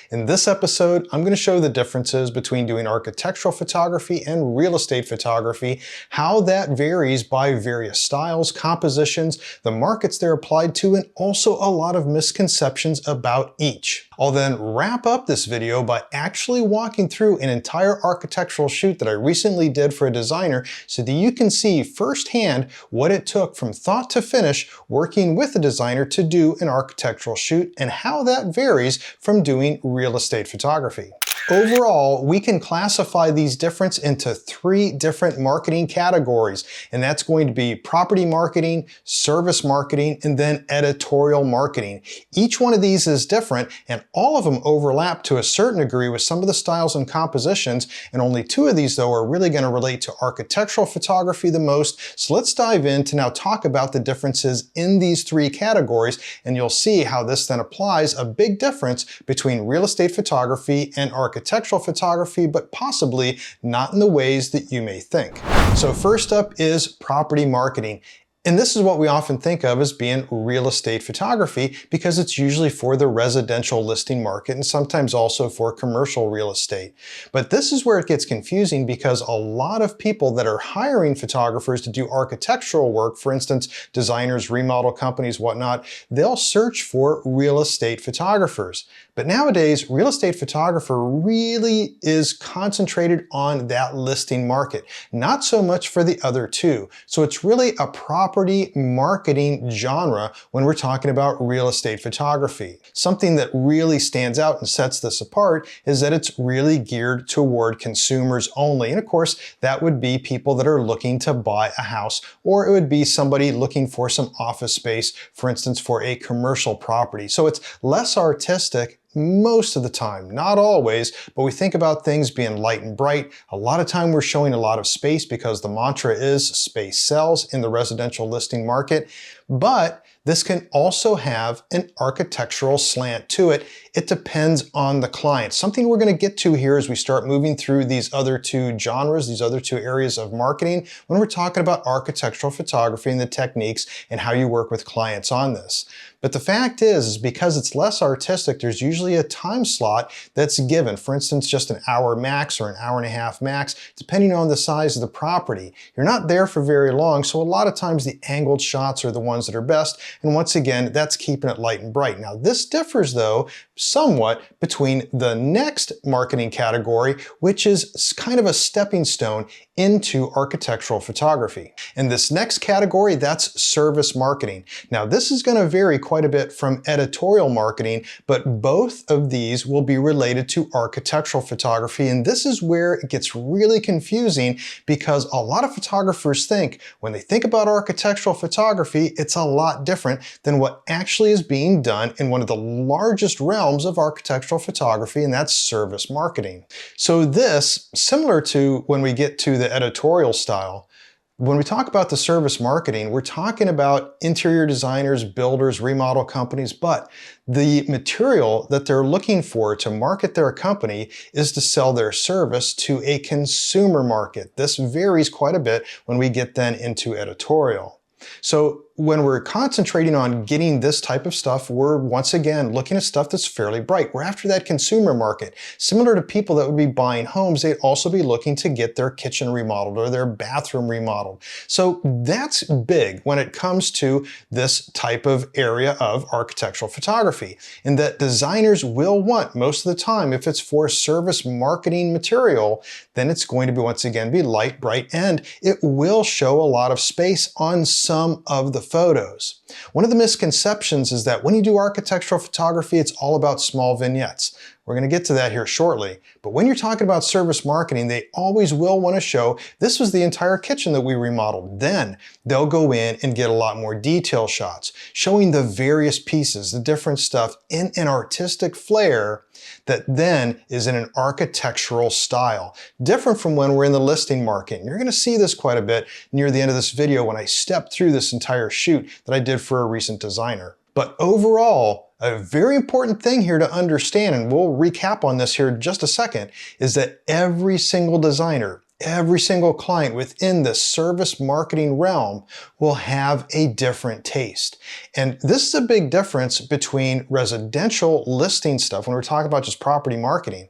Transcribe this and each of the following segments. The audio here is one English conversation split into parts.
In this episode, I'm going to show the differences between doing architectural photography and real estate photography, how that varies by various styles, compositions, the markets they're applied to, and also a lot of misconceptions about each. I'll then wrap up this video by actually walking through an entire architectural shoot that I recently did for a designer so that you can see firsthand what it took from thought to finish working with a designer to do an architectural shoot and how that varies from doing real estate photography. Overall, we can classify these differences into three different marketing categories, and that's going to be property marketing, service marketing, and then editorial marketing. Each one of these is different, and all of them overlap to a certain degree with some of the styles and compositions, and only two of these, though, are really going to relate to architectural photography the most. So let's dive in to now talk about the differences in these three categories, and you'll see how this then applies a big difference between real estate photography and architectural photography, but possibly not in the ways that you may think. So first up is property marketing. And this is what we often think of as being real estate photography because it's usually for the residential listing market and sometimes also for commercial real estate. But this is where it gets confusing because a lot of people that are hiring photographers to do architectural work, for instance, designers, remodel companies, whatnot, they'll search for real estate photographers. But nowadays, real estate photographer really is concentrated on that listing market, not so much for the other two. So it's really a property marketing genre when we're talking about real estate photography. Something that really stands out and sets this apart is that it's really geared toward consumers only. And of course, that would be people that are looking to buy a house, or it would be somebody looking for some office space, for instance, for a commercial property. So it's less artistic most of the time, not always, but we think about things being light and bright. A lot of time we're showing a lot of space because the mantra is space sells in the residential listing market, but this can also have an architectural slant to it. It depends on the client. Something we're going to get to here as we start moving through these other two genres, these other two areas of marketing, when we're talking about architectural photography and the techniques and how you work with clients on this. But the fact is because it's less artistic, there's usually a time slot that's given. For instance, just an hour max or an hour and a half max, depending on the size of the property. You're not there for very long, so a lot of times the angled shots are the ones that are best. And once again, that's keeping it light and bright. Now, this differs, though, somewhat between the next marketing category, which is kind of a stepping stone into architectural photography. And this next category, that's service marketing. Now, this is going to vary quite a bit from editorial marketing, but both of these will be related to architectural photography. And this is where it gets really confusing because a lot of photographers think when they think about architectural photography, it's a lot different than what actually is being done in one of the largest realms of architectural photography, and that's service marketing. So this, similar to when we get to the editorial style, when we talk about the service marketing, we're talking about interior designers, builders, remodel companies, but the material that they're looking for to market their company is to sell their service to a consumer market. This varies quite a bit when we get then into editorial. So when we're concentrating on getting this type of stuff, we're once again looking at stuff that's fairly bright. We're after that consumer market. Similar to people that would be buying homes, they'd also be looking to get their kitchen remodeled or their bathroom remodeled. So that's big when it comes to this type of area of architectural photography, in that designers will want, most of the time, if it's for service marketing material, then it's going to be, once again, be light, bright, and it will show a lot of space on some of the photos. One of the misconceptions is that when you do architectural photography, it's all about small vignettes. We're going to get to that here shortly. But when you're talking about service marketing, they always will want to show this was the entire kitchen that we remodeled. Then they'll go in and get a lot more detail shots, showing the various pieces, the different stuff in an artistic flair that then is in an architectural style. Different from when we're in the listing market. And you're going to see this quite a bit near the end of this video when I step through this entire shoot that I did for a recent designer. But overall, a very important thing here to understand, and we'll recap on this here in just a second, is that every single designer, Every single client within the service marketing realm will have a different taste. And this is a big difference between residential listing stuff when we're talking about just property marketing,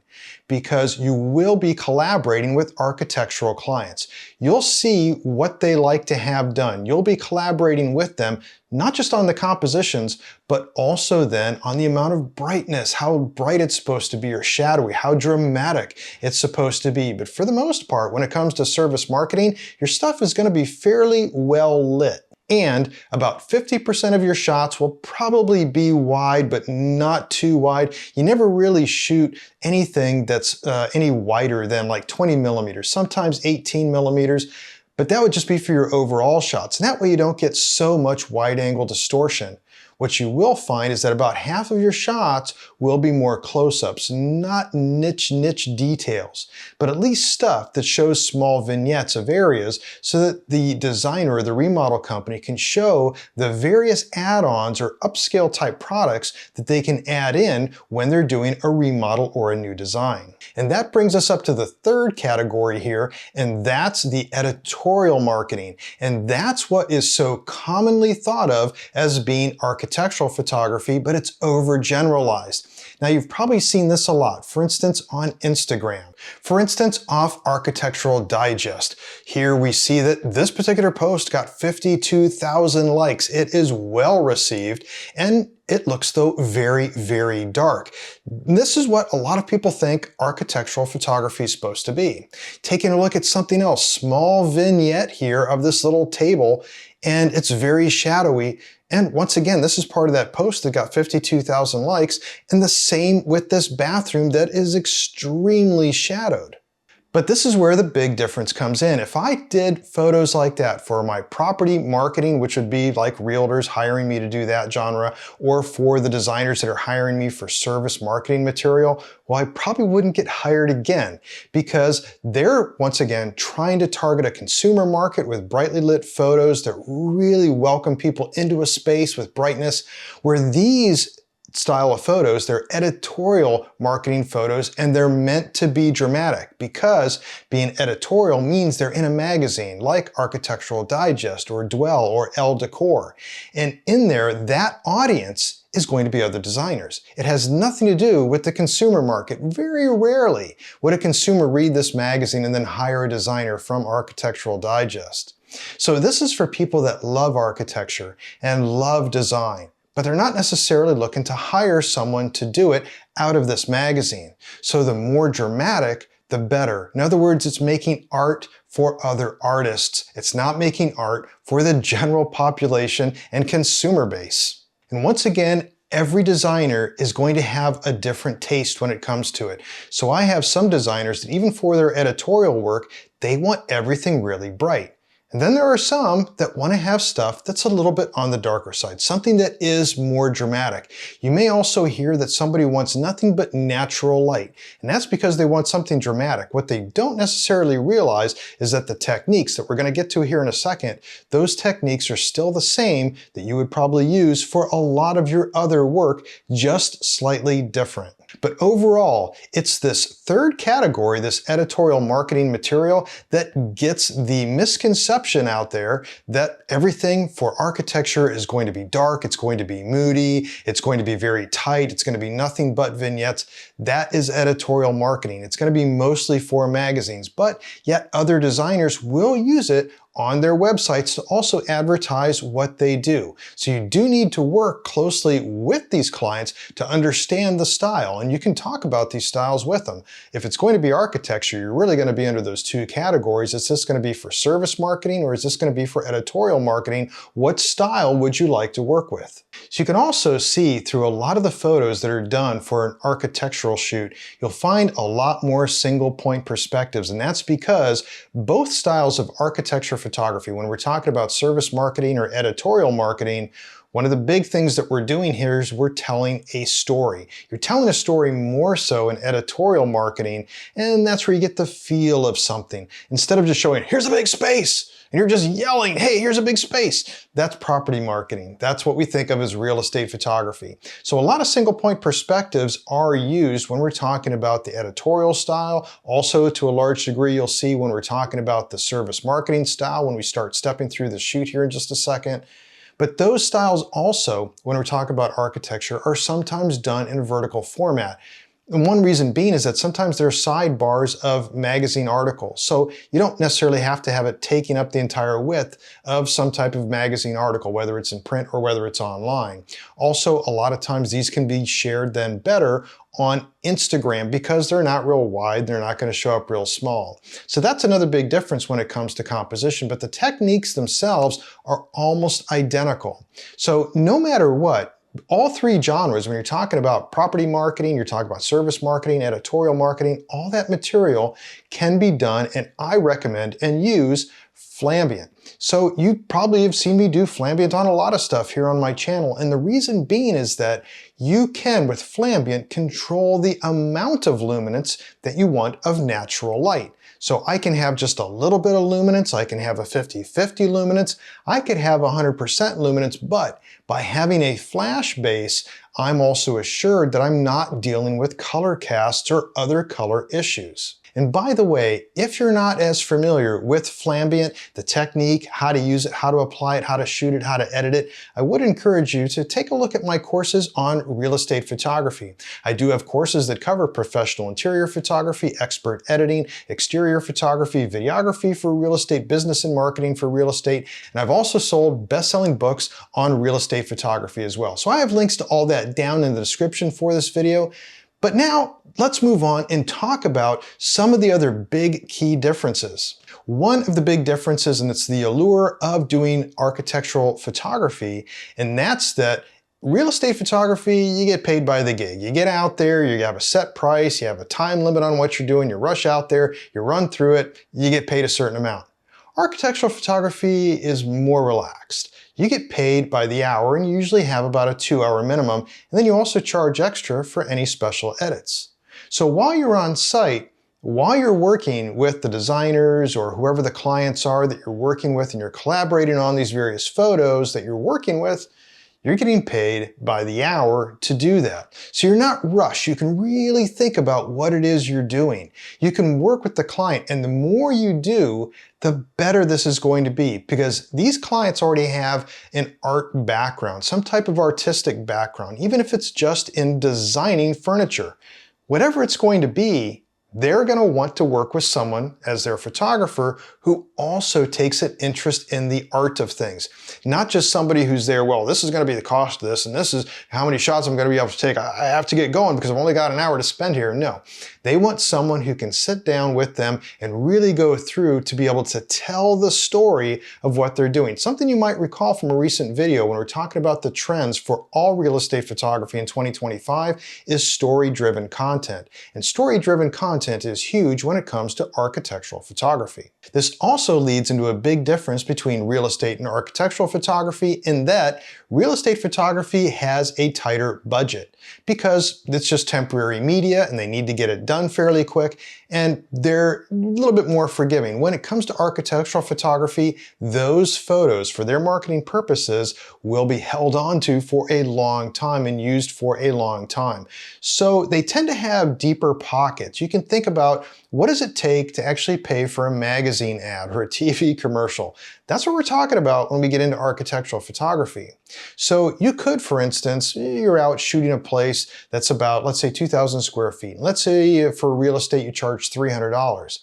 because you will be collaborating with architectural clients. You'll see what they like to have done. You'll be collaborating with them, not just on the compositions, but also then on the amount of brightness, how bright it's supposed to be or shadowy, how dramatic it's supposed to be. But for the most part, when it comes to service marketing, your stuff is going to be fairly well lit. And about 50% of your shots will probably be wide, but not too wide. You never really shoot anything that's any wider than like 20 millimeters, sometimes 18 millimeters. But that would just be for your overall shots. And that way you don't get so much wide angle distortion. What you will find is that about half of your shots will be more close-ups, not niche details, but at least stuff that shows small vignettes of areas so that the designer or the remodel company can show the various add-ons or upscale type products that they can add in when they're doing a remodel or a new design. And that brings us up to the third category here, and that's the editorial marketing. And that's what is so commonly thought of as being architectural photography, but it's overgeneralized. Now, you've probably seen this a lot, for instance, on Instagram. For instance, off Architectural Digest. Here we see that this particular post got 52,000 likes. It is well received, and it looks though very, very dark. This is what a lot of people think architectural photography is supposed to be. Taking a look at something else, small vignette here of this little table, and it's very shadowy. And once again, this is part of that post that got 52,000 likes, and the same with this bathroom that is extremely shadowed. But this is where the big difference comes in. If I did photos like that for my property marketing, which would be like realtors hiring me to do that genre, or for the designers that are hiring me for service marketing material, well, I probably wouldn't get hired again because they're, once again, trying to target a consumer market with brightly lit photos that really welcome people into a space with brightness, where these style of photos, they're editorial marketing photos, and they're meant to be dramatic because being editorial means they're in a magazine like Architectural Digest or Dwell or Elle Decor. And in there, that audience is going to be other designers. It has nothing to do with the consumer market. Very rarely would a consumer read this magazine and then hire a designer from Architectural Digest. So this is for people that love architecture and love design, but they're not necessarily looking to hire someone to do it out of this magazine. So the more dramatic, the better. In other words, it's making art for other artists. It's not making art for the general population and consumer base. And once again, every designer is going to have a different taste when it comes to it. So I have some designers that even for their editorial work, they want everything really bright. And then there are some that want to have stuff that's a little bit on the darker side, something that is more dramatic. You may also hear that somebody wants nothing but natural light, and that's because they want something dramatic. What they don't necessarily realize is that the techniques that we're going to get to here in a second, those techniques are still the same that you would probably use for a lot of your other work, just slightly different. But overall, it's this third category, this editorial marketing material, that gets the misconception out there that everything for architecture is going to be dark, it's going to be moody, it's going to be very tight, it's going to be nothing but vignettes. That is editorial marketing. It's going to be mostly for magazines, but yet other designers will use it on their websites to also advertise what they do. So you do need to work closely with these clients to understand the style, and you can talk about these styles with them. If it's going to be architecture, you're really going to be under those two categories. Is this going to be for service marketing or is this going to be for editorial marketing? What style would you like to work with? So you can also see through a lot of the photos that are done for an architectural shoot, you'll find a lot more single point perspectives, and that's because both styles of architecture photography, when we're talking about service marketing or editorial marketing, One of the big things that we're doing here is we're telling a story. You're telling a story more so in editorial marketing, and that's where you get the feel of something. Instead of just showing, here's a big space, and you're just yelling, hey, here's a big space. That's property marketing. That's what we think of as real estate photography. So a lot of single point perspectives are used when we're talking about the editorial style. Also, to a large degree, you'll see when we're talking about the service marketing style, when we start stepping through the shoot here in just a second. But those styles also, when we're talking about architecture, are sometimes done in a vertical format. And one reason being is that sometimes there are sidebars of magazine articles. So you don't necessarily have to have it taking up the entire width of some type of magazine article, whether it's in print or whether it's online. Also, a lot of times these can be shared then better on Instagram because they're not real wide, they're not going to show up real small. So that's another big difference when it comes to composition, but the techniques themselves are almost identical. So no matter what, all three genres, when you're talking about property marketing, you're talking about service marketing, editorial marketing, all that material can be done, and I recommend and use Flambient. So you probably have seen me do Flambient on a lot of stuff here on my channel, and the reason being is that you can, with Flambient, control the amount of luminance that you want of natural light. So I can have just a little bit of luminance, I can have a 50-50 luminance, I could have 100% luminance, but by having a flash base, I'm also assured that I'm not dealing with color casts or other color issues. And by the way, if you're not as familiar with Flambient, the technique, how to use it, how to apply it, how to shoot it, how to edit it, I would encourage you to take a look at my courses on real estate photography. I do have courses that cover professional interior photography, expert editing, exterior photography, videography for real estate, business and marketing for real estate, and I've also sold best-selling books on real estate photography as well. So I have links to all that down in the description for this video. But now let's move on and talk about some of the other big key differences. One of the big differences, and it's the allure of doing architectural photography, and that's that real estate photography, you get paid by the gig. You get out there, you have a set price, you have a time limit on what you're doing, you rush out there, you run through it, you get paid a certain amount. Architectural photography is more relaxed. You get paid by the hour and you usually have about a 2-hour minimum, and then you also charge extra for any special edits. So while you're on site, while you're working with the designers or whoever the clients are that you're working with and you're collaborating on these various photos that you're working with, you're getting paid by the hour to do that. So you're not rushed. You can really think about what it is you're doing. You can work with the client, and the more you do, the better this is going to be, because these clients already have an art background, some type of artistic background, even if it's just in designing furniture. Whatever it's going to be, they're going to want to work with someone as their photographer who also takes an interest in the art of things. Not just somebody who's there, well, this is going to be the cost of this, and this is how many shots I'm going to be able to take. I have to get going because I've only got an hour to spend here. No, they want someone who can sit down with them and really go through to be able to tell the story of what they're doing. Something you might recall from a recent video when we're talking about the trends for all real estate photography in 2025 is story-driven content. And story-driven content is huge when it comes to architectural photography. This also leads into a big difference between real estate and architectural photography in that real estate photography has a tighter budget because it's just temporary media and they need to get it done fairly quick, and they're a little bit more forgiving. When it comes to architectural photography, those photos for their marketing purposes will be held onto for a long time and used for a long time. So they tend to have deeper pockets. You can think about, what does it take to actually pay for a magazine ad or a TV commercial? That's what we're talking about when we get into architectural photography. So you could, for instance, you're out shooting a place that's about, let's say, 2,000 square feet. Let's say for real estate you charge $300.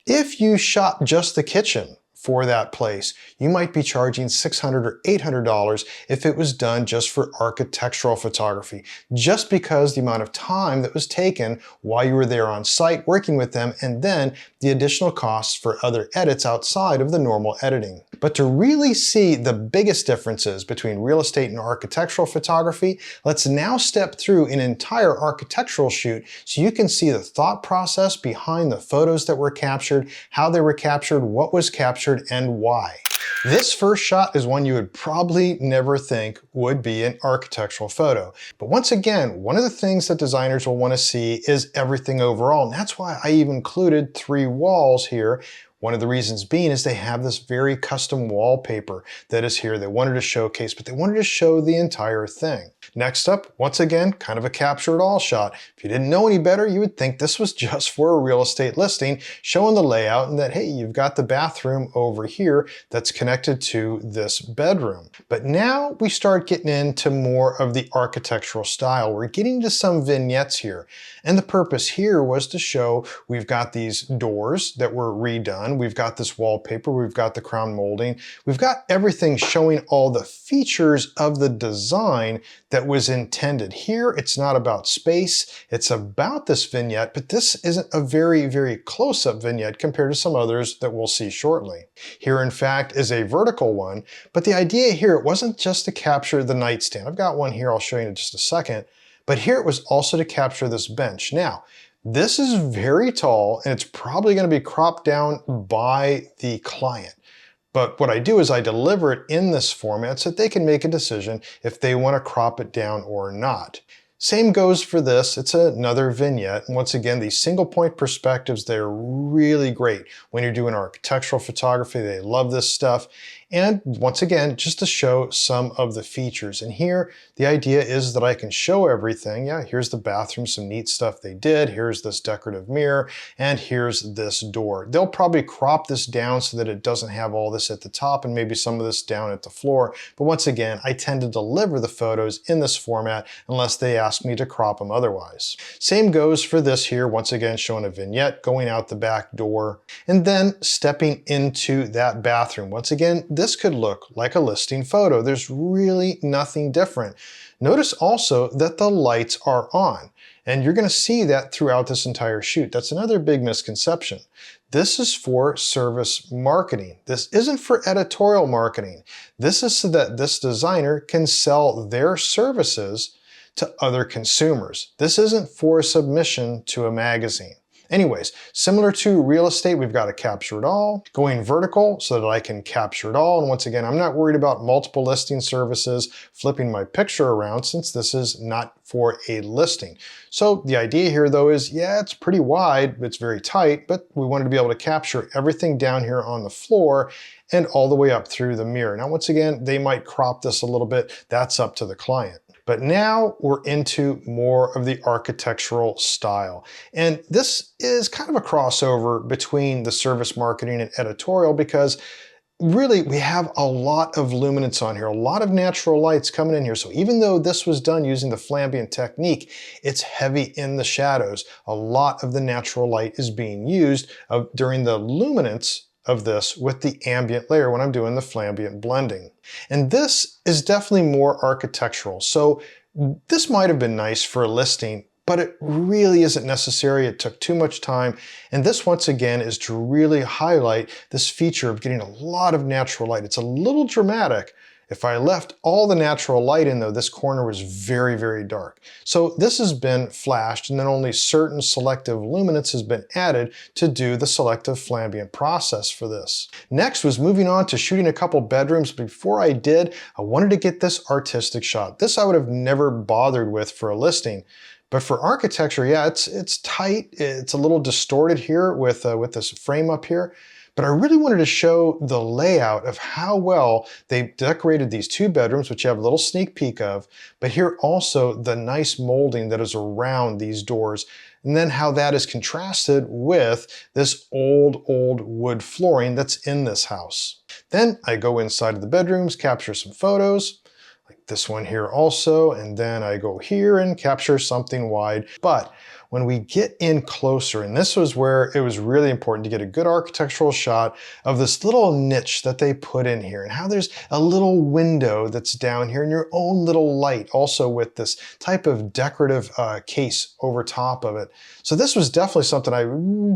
If you shot just the kitchen for that place, you might be charging $600 or $800 if it was done just for architectural photography, just because the amount of time that was taken while you were there on site working with them, and then the additional costs for other edits outside of the normal editing. But to really see the biggest differences between real estate and architectural photography, let's now step through an entire architectural shoot so you can see the thought process behind the photos that were captured, how they were captured, what was captured, and why. This first shot is one you would probably never think would be an architectural photo. But once again, one of the things that designers will want to see is everything overall. And that's why I even included 3 walls here. One of the reasons being is they have this very custom wallpaper that is here. They wanted to showcase, but they wanted to show the entire thing. Next up, once again, kind of a capture it all shot. If you didn't know any better, you would think this was just for a real estate listing, showing the layout and that, hey, you've got the bathroom over here that's connected to this bedroom. But now we start getting into more of the architectural style. We're getting to some vignettes here. And the purpose here was to show we've got these doors that were redone. We've got this wallpaper, we've got the crown molding, we've got everything showing all the features of the design that was intended. Here, it's not about space, it's about this vignette, but this isn't a very, very close-up vignette compared to some others that we'll see shortly. Here, in fact, is a vertical one, but the idea here, it wasn't just to capture the nightstand. I've got one here I'll show you in just a second, but here it was also to capture this bench. Now, this is very tall and it's probably going to be cropped down by the client. But what I do is I deliver it in this format so that they can make a decision if they want to crop it down or not. Same goes for this. It's another vignette. And once again, these single point perspectives, they're really great when you're doing architectural photography. They love this stuff. And once again, just to show some of the features. And here, the idea is that I can show everything. Yeah, here's the bathroom, some neat stuff they did. Here's this decorative mirror, and here's this door. They'll probably crop this down so that it doesn't have all this at the top and maybe some of this down at the floor. But once again, I tend to deliver the photos in this format unless they ask me to crop them otherwise. Same goes for this here. Once again, showing a vignette going out the back door and then stepping into that bathroom. Once again, this could look like a listing photo. There's really nothing different. Notice also that the lights are on, and you're going to see that throughout this entire shoot. That's another big misconception. This is for service marketing. This isn't for editorial marketing. This is so that this designer can sell their services to other consumers. This isn't for submission to a magazine. Anyways, similar to real estate, we've got to capture it all, going vertical so that I can capture it all. And once again, I'm not worried about multiple listing services flipping my picture around since this is not for a listing. So the idea here though is, yeah, it's pretty wide, it's very tight, but we wanted to be able to capture everything down here on the floor and all the way up through the mirror. Now, once again, they might crop this a little bit. That's up to the client. But now we're into more of the architectural style. And this is kind of a crossover between the service marketing and editorial because really we have a lot of luminance on here, a lot of natural lights coming in here. So even though this was done using the flambient technique, it's heavy in the shadows. A lot of the natural light is being used during the luminance of this with the ambient layer when I'm doing the flambient blending. And this is definitely more architectural. So this might have been nice for a listing, but it really isn't necessary. It took too much time. And this once again is to really highlight this feature of getting a lot of natural light. It's a little dramatic. If I left all the natural light in though, this corner was very, very dark. So this has been flashed and then only certain selective luminance has been added to do the selective flambient process for this. Next was moving on to shooting a couple bedrooms. Before I did, I wanted to get this artistic shot. This I would have never bothered with for a listing. But for architecture, yeah, it's tight. It's a little distorted here with this frame up here. But I really wanted to show the layout of how well they decorated these 2 bedrooms, which you have a little sneak peek of, but here also the nice molding that is around these doors, and then how that is contrasted with this old wood flooring that's in this house. Then I go inside of the bedrooms, capture some photos, like this one here also, and then I go here and capture something wide. But when we get in closer, and this was where it was really important to get a good architectural shot of this little niche that they put in here and how there's a little window that's down here and your own little light also with this type of decorative case over top of it. So this was definitely something I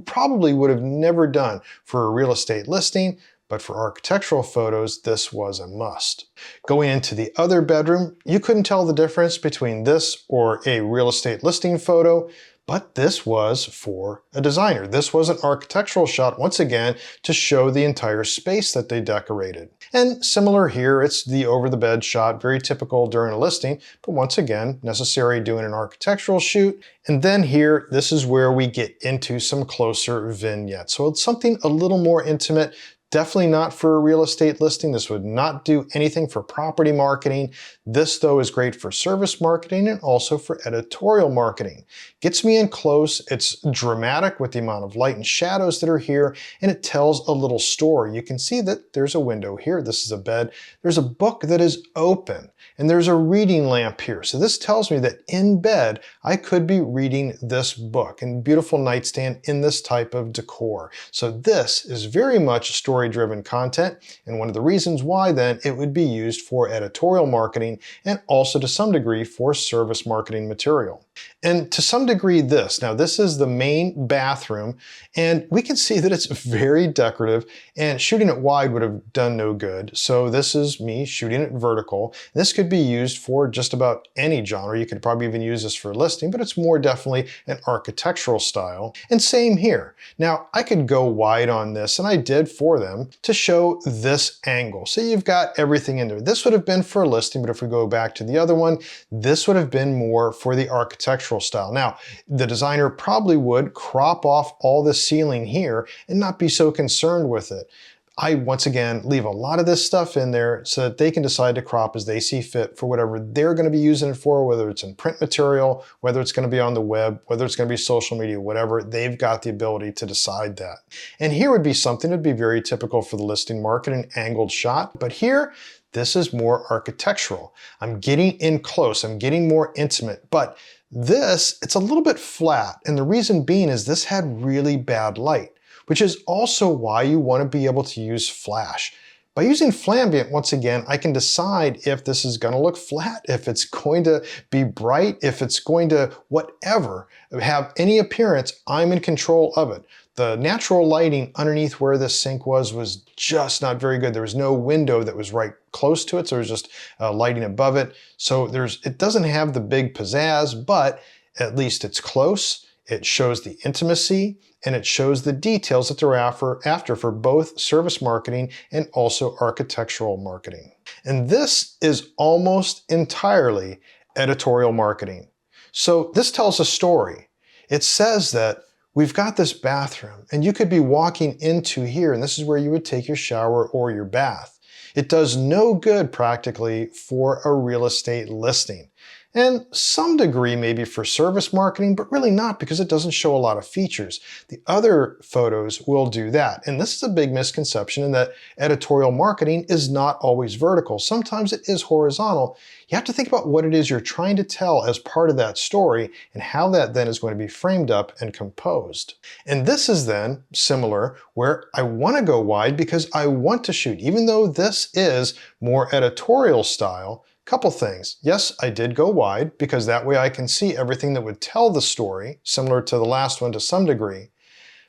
probably would have never done for a real estate listing, but for architectural photos, this was a must. Going into the other bedroom, you couldn't tell the difference between this or a real estate listing photo, But this was for a designer. This was an architectural shot, once again, to show the entire space that they decorated. And similar here, it's the over-the-bed shot, very typical during a listing, but once again, necessary doing an architectural shoot. And then here, this is where we get into some closer vignettes. So it's something a little more intimate. Definitely not for a real estate listing. This would not do anything for property marketing. This, though, is great for service marketing and also for editorial marketing. Gets me in close. It's dramatic with the amount of light and shadows that are here, and it tells a little story. You can see that there's a window here. This is a bed. There's a book that is open, and there's a reading lamp here. So this tells me that in bed, I could be reading this book, and beautiful nightstand in this type of decor. So this is very much story-driven content, and one of the reasons why then it would be used for editorial marketing and also to some degree for service marketing material. And to some degree now this is the main bathroom, and we can see that it's very decorative, and shooting it wide would have done no good. So this is me shooting it vertical. This could be used for just about any genre. You could probably even use this for a listing, but it's more definitely an architectural style. And same here. Now I could go wide on this, and I did for them to show this angle. So you've got everything in there. This would have been for a listing, but if we go back to the other one, this would have been more for the architectural style. Now, the designer probably would crop off all the ceiling here and not be so concerned with it. I, once again, leave a lot of this stuff in there so that they can decide to crop as they see fit for whatever they're going to be using it for, whether it's in print material, whether it's going to be on the web, whether it's going to be social media, whatever. They've got the ability to decide that. And here would be something that would be very typical for the listing market, an angled shot. But here, this is more architectural. I'm getting in close. I'm getting more intimate. But this, it's a little bit flat. And the reason being is this had really bad light, which is also why you want to be able to use flash. By using flambient, once again, I can decide if this is going to look flat, if it's going to be bright, if it's going to whatever, have any appearance. I'm in control of it. The natural lighting underneath where this sink was just not very good. There was no window that was right close to it, so there was just lighting above it. So it doesn't have the big pizzazz, but at least it's close. It shows the intimacy, and it shows the details that they're after for both service marketing and also architectural marketing. And this is almost entirely editorial marketing. So this tells a story. It says that we've got this bathroom, and you could be walking into here, and this is where you would take your shower or your bath. It does no good practically for a real estate listing. And some degree maybe for service marketing, but really not, because it doesn't show a lot of features. The other photos will do that. And this is a big misconception in that editorial marketing is not always vertical. Sometimes it is horizontal. You have to think about what it is you're trying to tell as part of that story and how that then is going to be framed up and composed. And this is then similar, where I want to go wide because I want to shoot. Even though this is more editorial style, couple things. Yes, I did go wide because that way I can see everything that would tell the story, similar to the last one to some degree.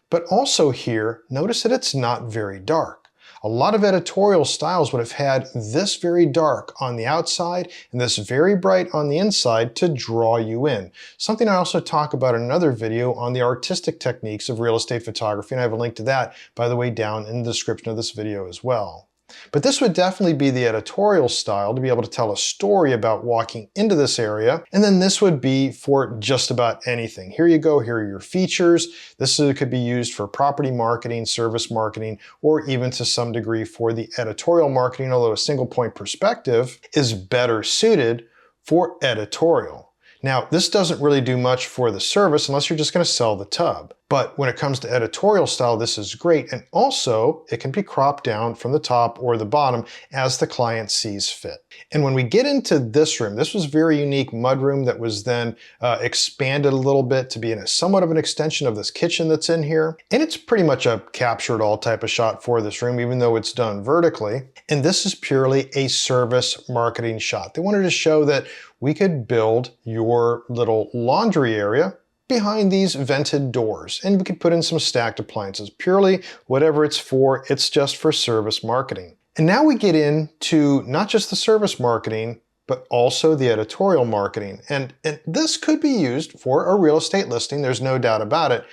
But also here, notice that it's not very dark. A lot of editorial styles would have had this very dark on the outside and this very bright on the inside to draw you in. Something I also talk about in another video on the artistic techniques of real estate photography, and I have a link to that, by the way, down in the description of this video as well. But this would definitely be the editorial style to be able to tell a story about walking into this area. And then this would be for just about anything. Here you go, here are your features. This could be used for property marketing, service marketing, or even to some degree for the editorial marketing, although a single point perspective is better suited for editorial. Now, this doesn't really do much for the service unless you're just going to sell the tub. But when it comes to editorial style, this is great. And also, it can be cropped down from the top or the bottom as the client sees fit. And when we get into this room, this was a very unique mudroom that was then expanded a little bit to be somewhat of an extension of this kitchen that's in here. And it's pretty much a capture it all type of shot for this room, even though it's done vertically. And this is purely a service marketing shot. They wanted to show that we could build your little laundry area behind these vented doors, and we could put in some stacked appliances. Purely whatever it's for, it's just for service marketing. And now we get into not just the service marketing, but also the editorial marketing. And this could be used for a real estate listing, there's no doubt about it.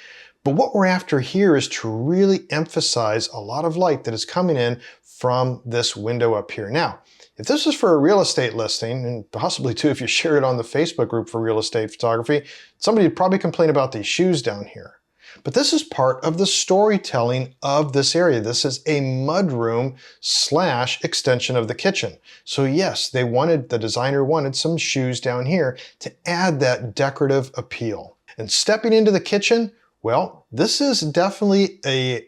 But what we're after here is to really emphasize a lot of light that is coming in from this window up here. Now, if this is for a real estate listing, and possibly too if you share it on the Facebook group for real estate photography, somebody would probably complain about these shoes down here. But this is part of the storytelling of this area. This is a mudroom / extension of the kitchen. So yes, the designer wanted some shoes down here to add that decorative appeal. And stepping into the kitchen, well, this is definitely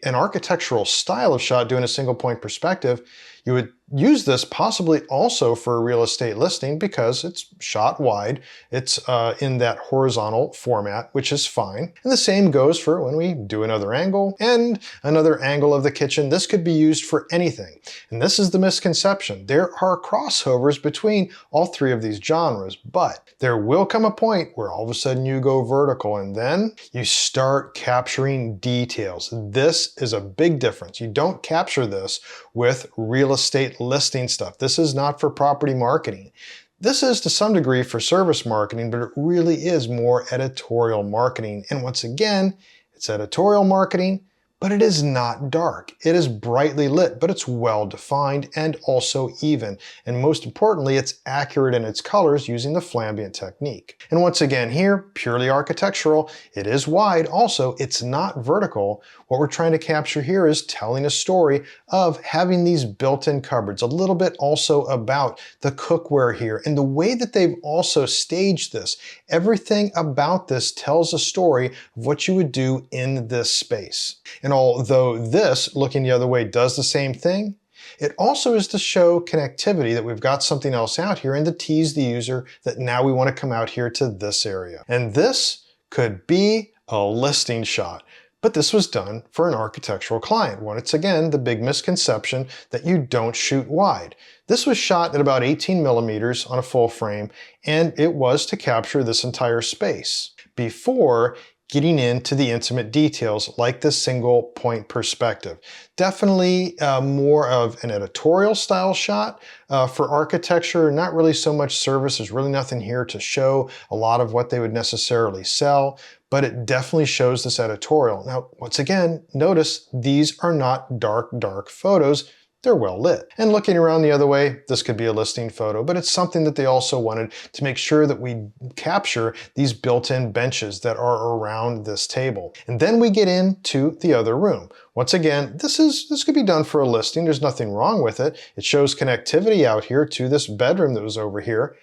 an architectural style of shot doing a single point perspective. You would use this possibly also for a real estate listing because it's shot wide. It's in that horizontal format, which is fine. And the same goes for when we do another angle and another angle of the kitchen. This could be used for anything. And this is the misconception. There are crossovers between all three of these genres, but there will come a point where all of a sudden you go vertical and then you start capturing details. This is a big difference. You don't capture this with real estate listing stuff. This is not for property marketing. This is to some degree for service marketing, but it really is more editorial marketing. And once again, it's editorial marketing, but it is not dark. It is brightly lit, but it's well defined and also even. And most importantly, it's accurate in its colors using the flambient technique. And once again here, purely architectural, it is wide. Also, it's not vertical. What we're trying to capture here is telling a story of having these built-in cupboards, a little bit also about the cookware here and the way that they've also staged this. Everything about this tells a story of what you would do in this space. And although this, looking the other way, does the same thing, it also is to show connectivity, that we've got something else out here and to tease the user that now we want to come out here to this area. And this could be a listing shot. But this was done for an architectural client. Once again, the big misconception that you don't shoot wide. This was shot at about 18 millimeters on a full frame, and it was to capture this entire space before getting into the intimate details like the single point perspective. Definitely more of an editorial style shot for architecture, not really so much service. There's really nothing here to show a lot of what they would necessarily sell, but it definitely shows this editorial. Now, once again, notice these are not dark photos. They're well lit. And looking around the other way, this could be a listing photo, but it's something that they also wanted to make sure that we capture these built-in benches that are around this table. And then we get into the other room. Once again, this could be done for a listing. There's nothing wrong with it. It shows connectivity out here to this bedroom that was over here.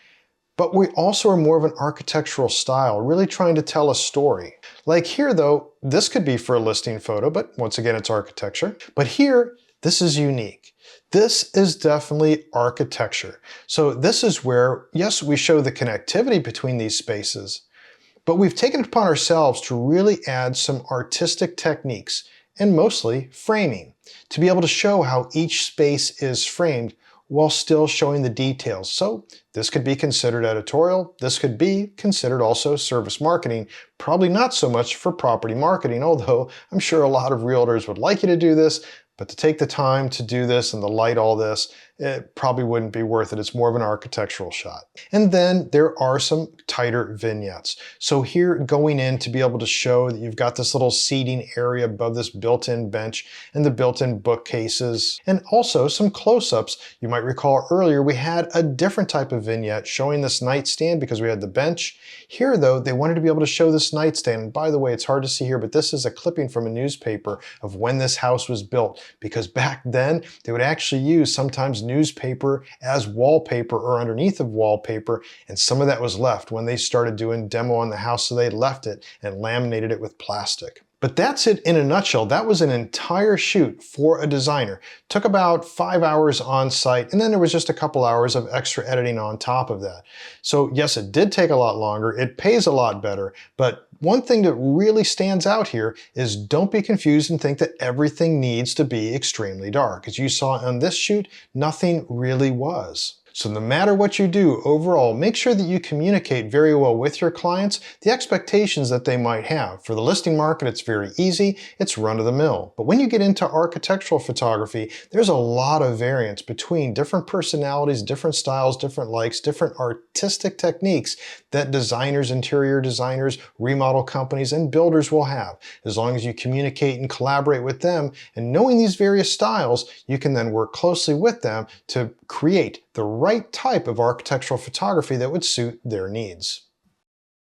But we also are more of an architectural style, really trying to tell a story. Like here though, this could be for a listing photo, but once again, it's architecture. But here, this is unique. This is definitely architecture. So this is where, yes, we show the connectivity between these spaces, but we've taken it upon ourselves to really add some artistic techniques and mostly framing to be able to show how each space is framed while still showing the details. So this could be considered editorial. This could be considered also service marketing. Probably not so much for property marketing, although I'm sure a lot of realtors would like you to do this, but to take the time to do this and to light all this, it probably wouldn't be worth it. It's more of an architectural shot. And then there are some tighter vignettes. So here going in to be able to show that you've got this little seating area above this built-in bench and the built-in bookcases, and also some close-ups. You might recall earlier we had a different type of vignette showing this nightstand because we had the bench. Here though, they wanted to be able to show this nightstand. And by the way, it's hard to see here, but this is a clipping from a newspaper of when this house was built, because back then they would actually use sometimes newspaper as wallpaper or underneath of wallpaper, and some of that was left when they started doing demo on the house, so they left it and laminated it with plastic. But that's it in a nutshell. That was an entire shoot for a designer. Took about 5 hours on site, and then there was just a couple hours of extra editing on top of that. So yes, it did take a lot longer. It pays a lot better, but one thing that really stands out here is don't be confused and think that everything needs to be extremely dark. As you saw on this shoot, nothing really was. So no matter what you do, overall, make sure that you communicate very well with your clients the expectations that they might have. For the listing market, it's very easy, it's run-of-the-mill. But when you get into architectural photography, there's a lot of variance between different personalities, different styles, different likes, different artistic techniques that designers, interior designers, remodel companies, and builders will have. As long as you communicate and collaborate with them, and knowing these various styles, you can then work closely with them to create the right type of architectural photography that would suit their needs.